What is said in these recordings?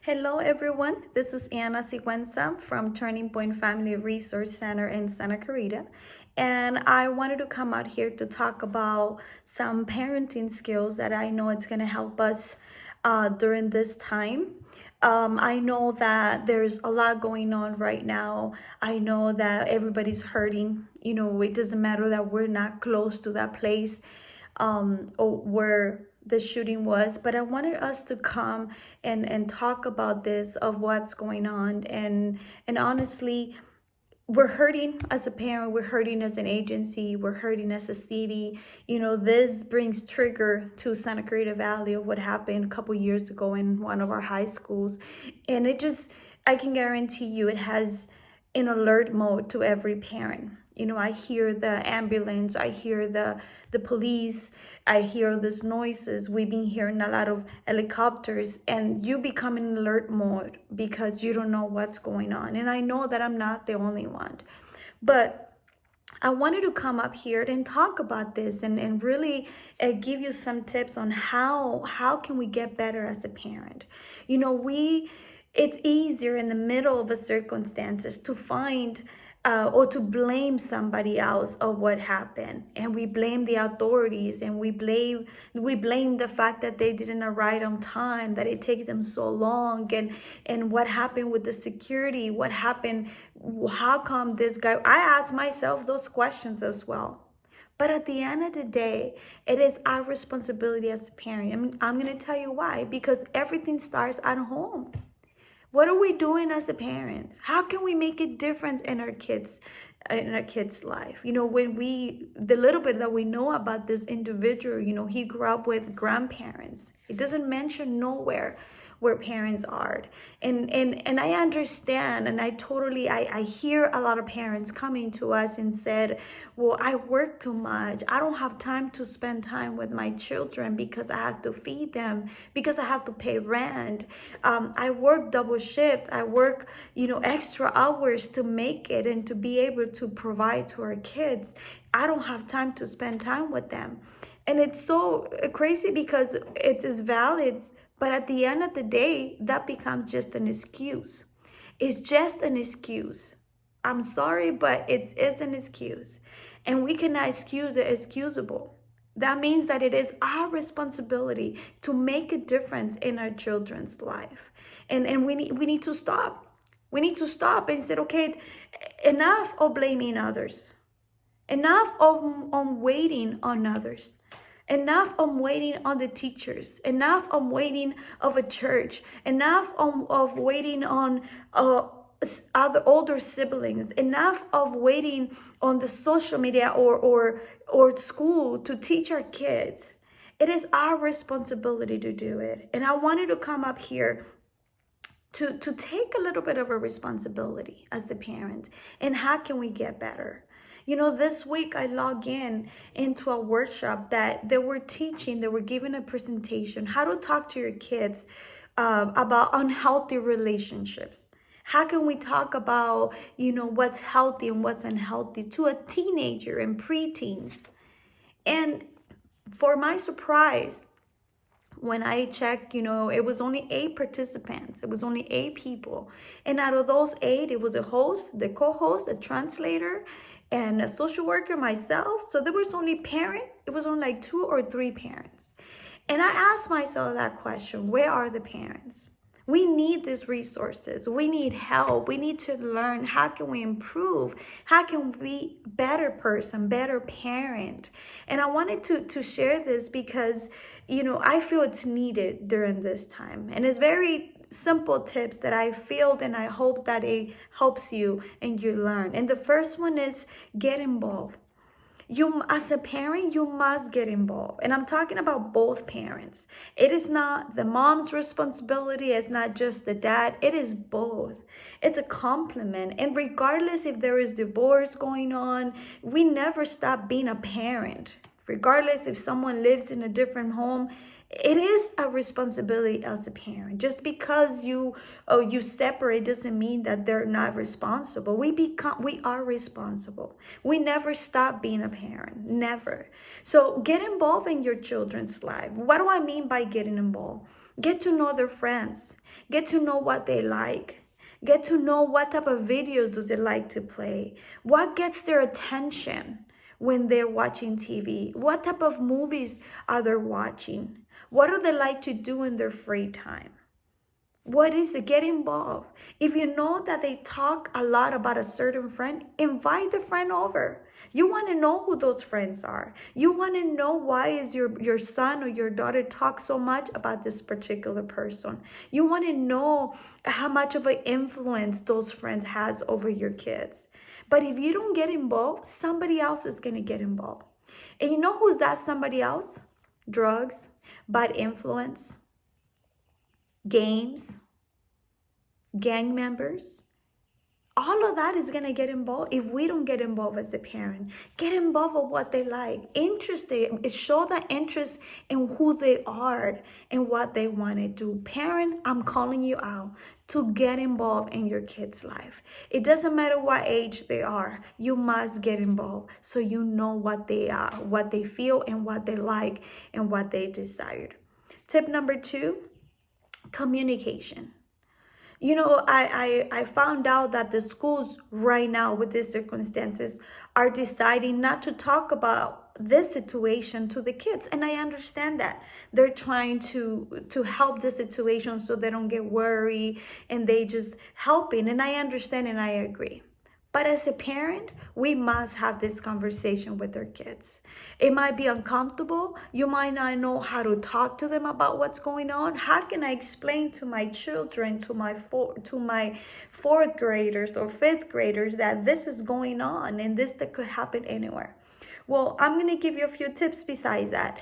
Hello, everyone. This is Anna Sigüenza from Turning Point Family Resource Center in Santa Clarita. And I wanted to come out here to talk about some parenting skills that I know it's going to help us during this time. I know that there's a lot going on right now. I know that everybody's hurting. It doesn't matter that we're not close to that place or where the shooting was, but I wanted us to come and talk about this of what's going on. And honestly, we're hurting as a parent, we're hurting as an agency, we're hurting as a city. This brings trigger to Santa Clarita Valley of what happened a couple years ago in one of our high schools. And I can guarantee you it has an alert mode to every parent. I hear the ambulance, I hear the police, I hear these noises. We've been hearing a lot of helicopters, and you become in alert mode because you don't know what's going on. And I know that I'm not the only one, but I wanted to come up here and talk about this and really give you some tips on how can we get better as a parent. It's easier in the middle of a circumstances to find or to blame somebody else of what happened, and we blame the authorities, and we blame the fact that they didn't arrive on time, that it takes them so long, and what happened with the security, what happened, how come this guy. I ask myself those questions as well. But at the end of the day, it is our responsibility as a parent. I'm going to tell you why. Because everything starts at home. What are we doing as a parents? How can we make a difference in our kids' life? When the little bit that we know about this individual, he grew up with grandparents. It doesn't mention nowhere where parents are. And I understand, and I hear a lot of parents coming to us and said, well, I work too much. I don't have time to spend time with my children because I have to feed them, because I have to pay rent. I work double shift. I work, extra hours to make it and to be able to provide to our kids. I don't have time to spend time with them. And it's so crazy because it is valid. But at the end of the day, that becomes just an excuse. It's just an excuse. I'm sorry, but it is an excuse. And we cannot excuse the excusable. That means that it is our responsibility to make a difference in our children's life. And we need to stop. We need to stop and say, okay, enough of blaming others. Enough of waiting on others. Enough of waiting on the teachers. Enough of waiting of a church. Enough of waiting on other older siblings. Enough of waiting on the social media or school to teach our kids. It is our responsibility to do it. And I wanted to come up here to take a little bit of a responsibility as a parent. And how can we get better? This week I logged into a workshop that they were giving a presentation, how to talk to your kids about unhealthy relationships. How can we talk about, what's healthy and what's unhealthy to a teenager and preteens? And for my surprise, when I checked, it was only 8 participants. It was only 8 people. And out of those 8, it was a host, the co-host, a translator, and a social worker, myself. So there was only it was only like 2 or 3 parents. And I asked myself that question, where are the parents? We need these resources. We need help. We need to learn, how can we improve? How can we be better person, better parent? And I wanted to share this because, I feel it's needed during this time. And it's very simple tips that I feel, and I hope that it helps you and you learn. And the first one is get involved. You, as a parent, you must get involved. And I'm talking about both parents. It is not the mom's responsibility. It's not just the dad. It is both. It's a complement. And regardless if there is divorce going on, we never stop being a parent. Regardless if someone lives in a different home, it is a responsibility as a parent. Just because you separate doesn't mean that they're not responsible. We are responsible. We never stop being a parent, never. So get involved in your children's life. What do I mean by getting involved? Get to know their friends. Get to know what they like. Get to know what type of videos do they like to play. What gets their attention when they're watching TV? What type of movies are they watching? What do they like to do in their free time? What is it? Get involved. If you know that they talk a lot about a certain friend, invite the friend over. You want to know who those friends are. You want to know why is your son or your daughter talk so much about this particular person. You want to know how much of an influence those friends has over your kids. But if you don't get involved, somebody else is going to get involved. And you know who's that somebody else? Drugs, bad influence, games, gang members. All of that is going to get involved if we don't get involved as a parent. Get involved with what they like. Interested. Show that interest in who they are and what they want to do. Parent, I'm calling you out to get involved in your kid's life. It doesn't matter what age they are. You must get involved so you know what they are, what they feel, and what they like, and what they desire. Tip number 2, communication. You know, I found out that the schools right now with these circumstances are deciding not to talk about this situation to the kids. And I understand that. They're trying to help the situation so they don't get worried and they just helping. And I understand and I agree. But as a parent, we must have this conversation with our kids. It might be uncomfortable. You might not know how to talk to them about what's going on. How can I explain to my children, to my fourth graders or fifth graders that this is going on and this that could happen anywhere? Well, I'm going to give you a few tips besides that.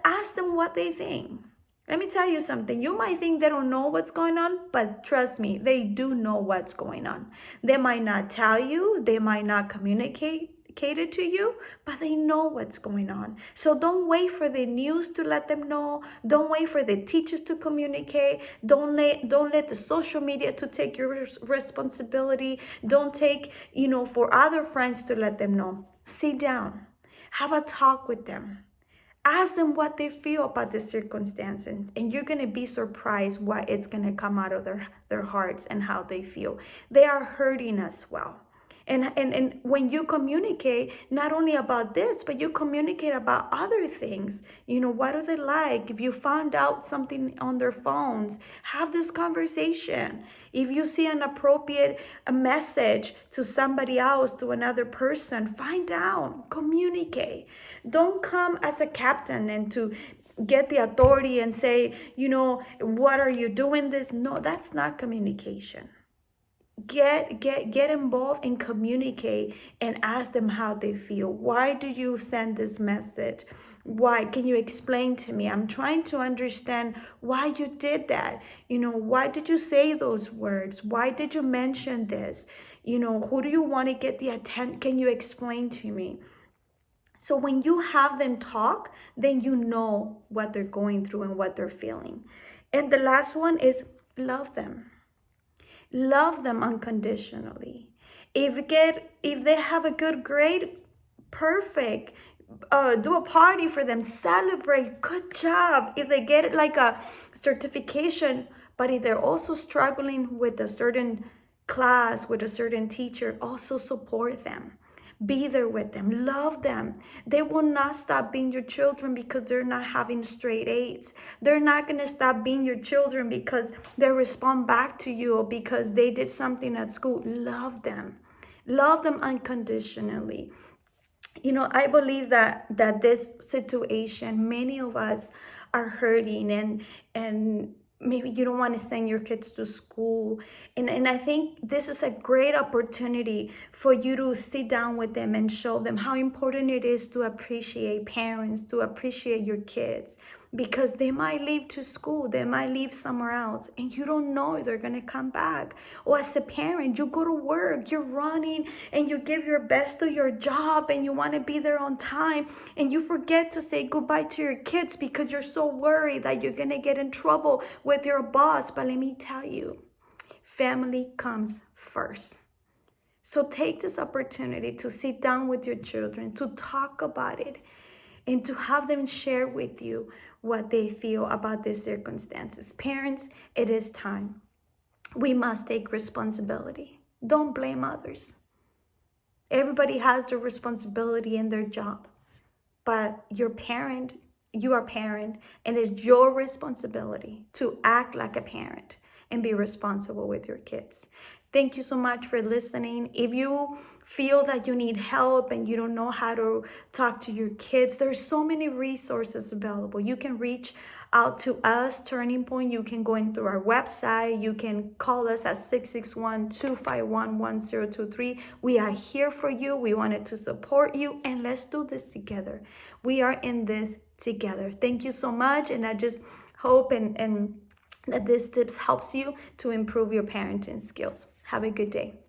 Ask them what they think. Let me tell you something. You might think they don't know what's going on, but trust me, they do know what's going on. They might not tell you, they might not communicate it to you, but they know what's going on. So don't wait for the news to let them know. Don't wait for the teachers to communicate. Don't let the social media to take your responsibility. Don't take, for other friends to let them know. Sit down. Have a talk with them. Ask them what they feel about the circumstances, and you're going to be surprised what it's going to come out of their hearts and how they feel. They are hurting as well. And when you communicate, not only about this, but you communicate about other things. What do they like? If you found out something on their phones, have this conversation. If you see an appropriate message to somebody else, to another person, find out, communicate. Don't come as a captain and to get the authority and say, what are you doing this? No, that's not communication. Get involved and communicate and ask them how they feel. Why do you send this message? Why? Can you explain to me? I'm trying to understand why you did that. Why did you say those words? Why did you mention this? Who do you want to get the attention? Can you explain to me? So when you have them talk, then you know what they're going through and what they're feeling. And the last one is love them. Love them unconditionally. If they have a good grade, perfect. Do a party for them. Celebrate. Good job. If they get like a certification, but if they're also struggling with a certain class, with a certain teacher, also support them. Be there with them. Love them. They will not stop being your children because they're not having straight A's. They're not going to stop being your children because they respond back to you or because they did something at school. Love them. Love them unconditionally. I believe that this situation, many of us are hurting and maybe you don't want to send your kids to school. And I think this is a great opportunity for you to sit down with them and show them how important it is to appreciate parents, to appreciate your kids. Because they might leave to school, they might leave somewhere else, and you don't know if they're going to come back. Or as a parent, you go to work, you're running, and you give your best to your job, and you want to be there on time, and you forget to say goodbye to your kids because you're so worried that you're going to get in trouble with your boss. But let me tell you, family comes first. So take this opportunity to sit down with your children, to talk about it, and to have them share with you what they feel about these circumstances. Parents, it is time. We must take responsibility. Don't blame others. Everybody has their responsibility in their job, but you are a parent, and it's your responsibility to act like a parent and be responsible with your kids. Thank you so much for listening. If you feel that you need help and you don't know how to talk to your kids, there's so many resources available. You can reach out to us, Turning Point. You can go into our website. You can call us at 661-251-1023. We are here for you. We wanted to support you, and let's do this together. We are in this together. Thank you so much, and I just hope and that this tips helps you to improve your parenting skills. Have a good day.